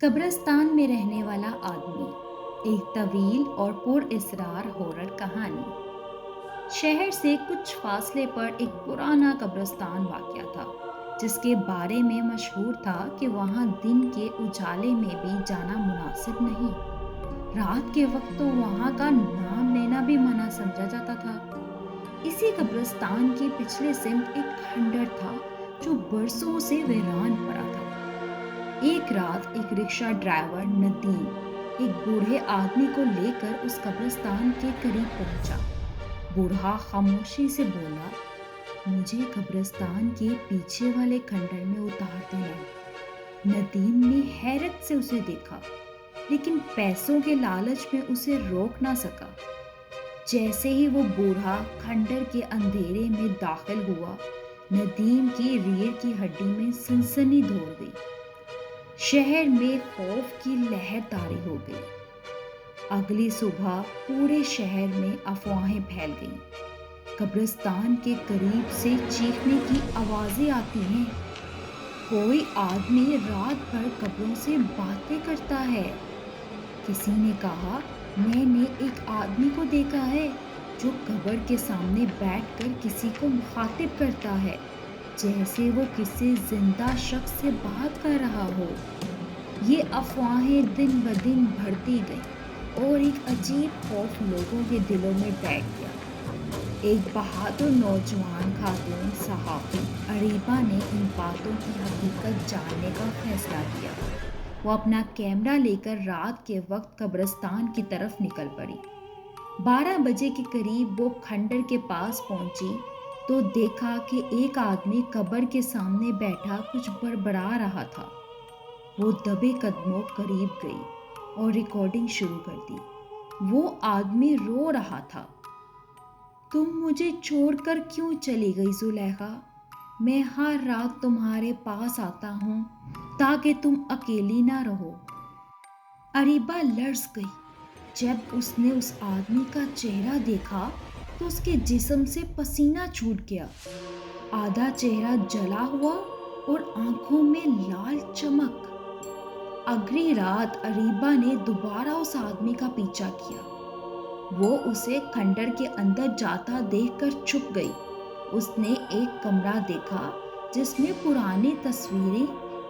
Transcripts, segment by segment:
قبرستان میں رہنے والا آدمی، ایک طویل اور پر اسرار ہارر کہانی۔ شہر سے کچھ فاصلے پر ایک پرانا قبرستان واقع تھا جس کے بارے میں مشہور تھا کہ وہاں دن کے اجالے میں بھی جانا مناسب نہیں۔ رات کے وقت تو وہاں کا نام لینا بھی منع سمجھا جاتا تھا۔ اسی قبرستان کی پچھلے سمت ایک کھنڈر تھا جو برسوں سے ویران پڑا تھا۔ ایک رات ایک رکشہ ڈرائیور ندیم ایک بوڑھے آدمی کو لے کر اس قبرستان کے قریب پہنچا۔ بوڑھا خاموشی سے بولا، مجھے قبرستان کے پیچھے والے کھنڈر میں اتار دینا۔ ندیم نے حیرت سے اسے دیکھا لیکن پیسوں کے لالچ میں اسے روک نہ سکا۔ جیسے ہی وہ بوڑھا کھنڈر کے اندھیرے میں داخل ہوا، ندیم کی ریڑھ کی ہڈی میں سنسنی دوڑ گئی۔ شہر میں خوف کی لہر طاری ہو گئی۔ اگلی صبح پورے شہر میں افواہیں پھیل گئیں۔ قبرستان کے قریب سے چیخنے کی آوازیں آتی ہیں، کوئی آدمی رات بھر قبروں سے باتیں کرتا ہے۔ کسی نے کہا، میں نے ایک آدمی کو دیکھا ہے جو قبر کے سامنے بیٹھ کر کسی کو مخاطب کرتا ہے جیسے وہ کسی زندہ شخص سے بات کر رہا ہو۔ یہ افواہیں دن بدن بڑھتی گئیں اور ایک عجیب خوف لوگوں کے دلوں میں بیٹھ گیا۔ ایک بہادر نوجوان خاتون صحافی اریبہ نے ان باتوں کی حقیقت جاننے کا فیصلہ کیا۔ وہ اپنا کیمرہ لے کر رات کے وقت قبرستان کی طرف نکل پڑی۔ 12 بجے کے قریب وہ کھنڈر کے پاس پہنچی تو دیکھا کہ ایک آدمی قبر کے سامنے بیٹھا کچھ بڑبڑا رہا تھا۔ وہ دبے قدموں قریب گئی اور ریکارڈنگ شروع کر دی۔ وہ آدمی رو رہا تھا، تم مجھے چھوڑ کر کیوں چلی گئی زلیخا؟ میں ہر رات تمہارے پاس آتا ہوں تاکہ تم اکیلی نہ رہو۔ اریبہ لرز گئی۔ جب اس نے اس آدمی کا چہرہ دیکھا تو اس کے جسم سے پسینہ چھوٹ گیا۔ آدھا چہرہ جلا ہوا اور آنکھوں میں لال چمک۔ اگلی رات اریبہ نے دوبارہ اس آدمی کا پیچھا کیا۔ وہ اسے کھنڈر کے اندر جاتا دیکھ کر چھپ گئی۔ اس نے ایک کمرہ دیکھا جس میں پرانی تصویریں،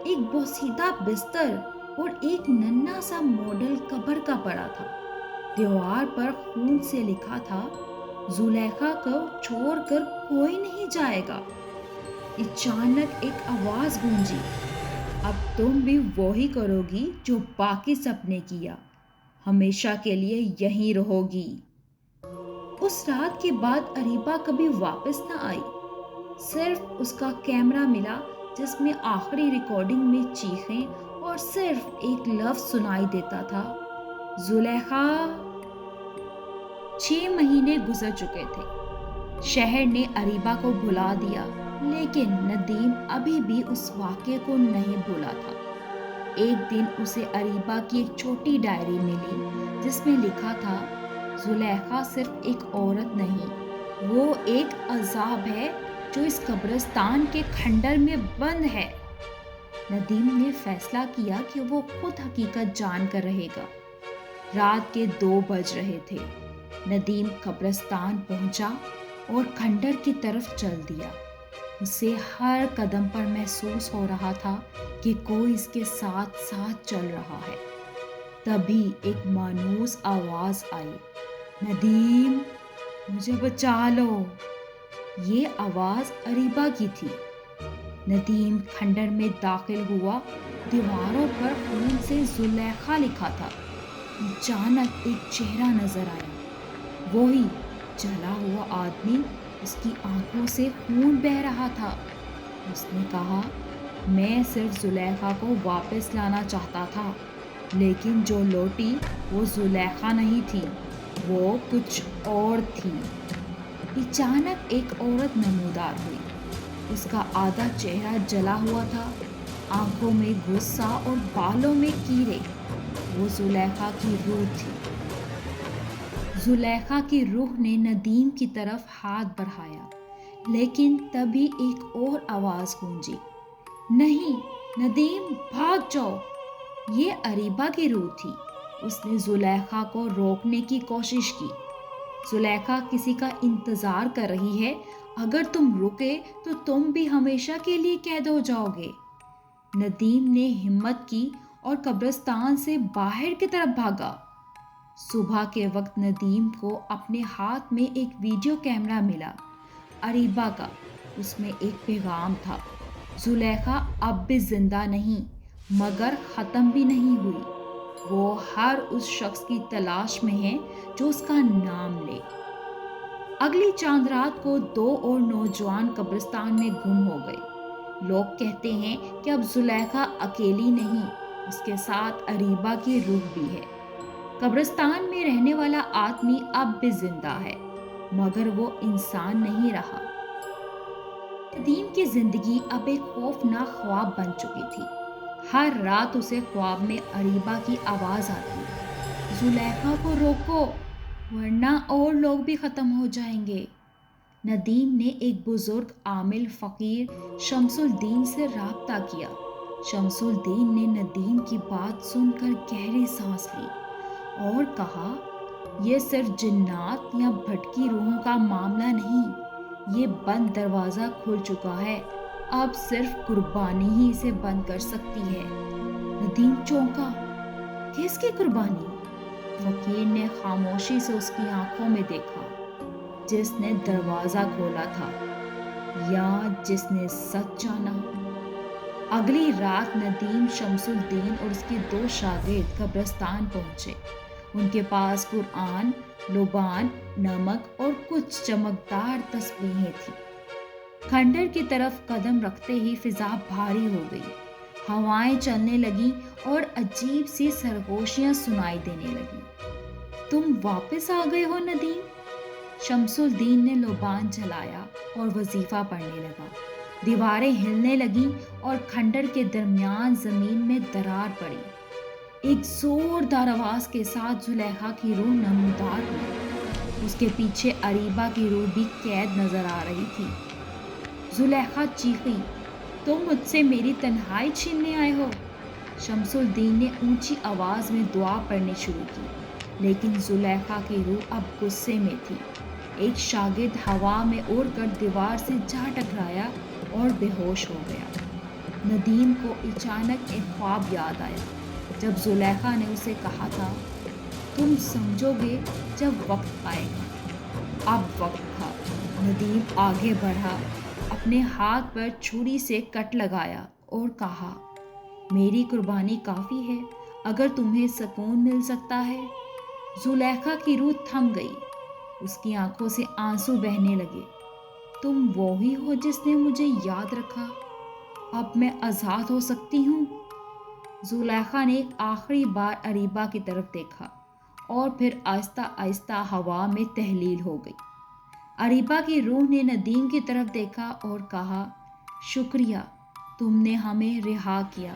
ایک بوسیدہ بستر اور ایک ننھا سا ماڈل قبر کا پڑا تھا۔ دیوار پر خون سے لکھا تھا، زلیخا کو چھوڑ کر کوئی نہیں جائے گا۔ اچانک ایک آواز گونجی، اب تم بھی وہی کرو گی جو باقی سب نے کیا، ہمیشہ کے لیے یہیں رہو گی۔ اس رات کے بعد اریبہ کبھی واپس نہ آئی۔ صرف اس کا کیمرہ ملا جس میں آخری ریکارڈنگ میں چیخیں اور صرف ایک لفظ سنائی دیتا تھا، زلیخا۔ 6 مہینے گزر چکے تھے۔ شہر نے اریبہ کو بھلا دیا لیکن ندیم ابھی بھی اس واقعے کو نہیں بھولا تھا۔ ایک دن اسے اریبہ کی ایک چھوٹی ڈائری ملی جس میں لکھا تھا، زلیخا صرف ایک عورت نہیں، وہ ایک عذاب ہے جو اس قبرستان کے کھنڈر میں بند ہے۔ ندیم نے فیصلہ کیا کہ وہ خود حقیقت جان کر رہے گا۔ رات کے 2 بج رہے تھے۔ ندیم قبرستان پہنچا اور کھنڈر کی طرف چل دیا۔ اسے ہر قدم پر محسوس ہو رہا تھا کہ کوئی اس کے ساتھ ساتھ چل رہا ہے۔ تبھی ایک مانوس آواز آئی، ندیم، مجھے بچا لو۔ یہ آواز اریبہ کی تھی۔ ندیم کھنڈر میں داخل ہوا۔ دیواروں پر خون سے زلیخا لکھا تھا۔ اچانک ایک چہرہ نظر آیا، وہی جلا ہوا آدمی، اس کی آنکھوں سے خون بہہ رہا تھا۔ اس نے کہا، میں صرف زلیخا کو واپس لانا چاہتا تھا، لیکن جو لوٹی وہ زلیخا نہیں تھی، وہ کچھ اور تھی۔ اچانک ایک عورت نمودار ہوئی۔ اس کا آدھا چہرہ جلا ہوا تھا، آنکھوں میں غصہ اور بالوں میں کیڑے۔ وہ زلیخا کی روح تھی۔ زلیخا کی روح نے ندیم کی طرف ہاتھ بڑھایا لیکن تبھی ایک اور آواز گونجی، نہیں ندیم، بھاگ جاؤ۔ یہ اریبہ کی روح تھی۔ اس نے زلیخا کو روکنے کی کوشش کی۔ زلیخا کسی کا انتظار کر رہی ہے، اگر تم رکے تو تم بھی ہمیشہ کے لیے قید ہو جاؤ گے۔ ندیم نے ہمت کی اور قبرستان سے باہر کی طرف بھاگا۔ صبح کے وقت ندیم کو اپنے ہاتھ میں ایک ویڈیو کیمرہ ملا، اریبہ کا۔ اس میں ایک پیغام تھا، زلیخا اب بھی زندہ نہیں، مگر ختم بھی نہیں ہوئی۔ وہ ہر اس شخص کی تلاش میں ہے جو اس کا نام لے۔ اگلی چاند رات کو 2 اور نوجوان قبرستان میں گم ہو گئے۔ لوگ کہتے ہیں کہ اب زلیخا اکیلی نہیں، اس کے ساتھ اریبہ کی روح بھی ہے۔ قبرستان میں رہنے والا آدمی اب بھی زندہ ہے، مگر وہ انسان نہیں رہا۔ ندیم کی زندگی اب ایک خوفناک خواب بن چکی تھی۔ ہر رات اسے خواب میں اریبہ کی آواز آتی، زلیخا کو روکو ورنہ اور لوگ بھی ختم ہو جائیں گے۔ ندیم نے ایک بزرگ عامل فقیر شمس الدین سے رابطہ کیا۔ شمس الدین نے ندیم کی بات سن کر گہری سانس لی اور کہا، یہ صرف جنات یا بھٹکی روحوں کا معاملہ نہیں، یہ بند دروازہ کھل چکا ہے، اب صرف قربانی ہی اسے بند کر سکتی ہے۔ ندیم چونکا، کس کی قربانی؟ فقیر نے خاموشی سے اس کی آنکھوں میں دیکھا، جس نے دروازہ کھولا تھا یا جس نے سچ جانا۔ اگلی رات ندیم، شمس الدین اور اس کے 2 شاگرد قبرستان پہنچے۔ ان کے پاس قرآن، لبان، نمک اور کچھ چمکدار تسبیحیں تھیں۔ کھنڈر کی طرف قدم رکھتے ہی فضا بھاری ہو گئی، ہوائیں چلنے لگیں اور عجیب سی سرگوشیاں سنائی دینے لگیں۔ تم واپس آ گئے ہو ندیم؟ شمس الدین نے لبان جلایا اور وظیفہ پڑھنے لگا۔ دیواریں ہلنے لگیں اور کھنڈر کے درمیان زمین میں درار پڑی۔ ایک زوردار آواز کے ساتھ زلیخا کی روح نمودار ہوئی۔ اس کے پیچھے اریبہ کی روح بھی قید نظر آ رہی تھی۔ زلیخا چیخی، تم مجھ سے میری تنہائی چھیننے آئے ہو؟ شمس الدین نے اونچی آواز میں دعا پڑھنی شروع کی، لیکن زلیخا کی روح اب غصے میں تھی۔ ایک شاگرد ہوا میں اڑ کر دیوار سے جا ٹکرایا اور بے ہوش ہو گیا۔ ندیم کو اچانک ایک خواب یاد آیا، جب زلیخا نے اسے کہا تھا، تم سمجھو گے جب وقت آئے گا۔ اب وقت تھا۔ ندیم آگے بڑھا، اپنے ہاتھ پر چھری سے کٹ لگایا اور کہا، میری قربانی کافی ہے، اگر تمہیں سکون مل سکتا ہے۔ زلیخا کی روح تھم گئی، اس کی آنکھوں سے آنسو بہنے لگے۔ تم وہی ہو جس نے مجھے یاد رکھا، اب میں آزاد ہو سکتی ہوں۔ زلیخا نے ایک آخری بار اریبہ کی طرف دیکھا اور پھر آہستہ آہستہ ہوا میں تحلیل ہو گئی۔ اریبہ کی روح نے ندیم کی طرف دیکھا اور کہا، شکریہ، تم نے ہمیں رہا کیا۔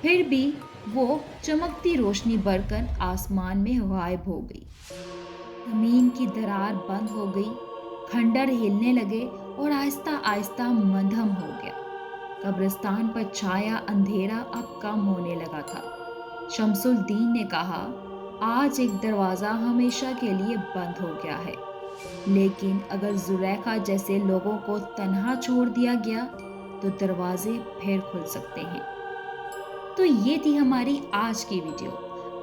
پھر بھی وہ چمکتی روشنی بھر کر آسمان میں غائب ہو گئی۔ زمین کی درار بند ہو گئی، کھنڈر ہلنے لگے اور آہستہ آہستہ مدھم ہو گیا۔ قبرستان پر چھایا اندھیرا اب کم ہونے لگا تھا۔ شمس الدین نے کہا، آج ایک دروازہ ہمیشہ کے لیے بند ہو گیا ہے، لیکن اگر زلیخا جیسے لوگوں کو تنہا چھوڑ دیا گیا تو دروازے پھر کھل سکتے ہیں۔ تو یہ تھی ہماری آج کی ویڈیو۔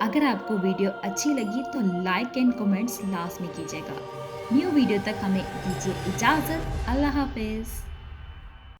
اگر آپ کو ویڈیو اچھی لگی تو لائک اینڈ کمنٹس لازمی کیجیے گا۔ نیو ویڈیو تک ہمیں دیجیے اجازت۔ اللہ حافظ۔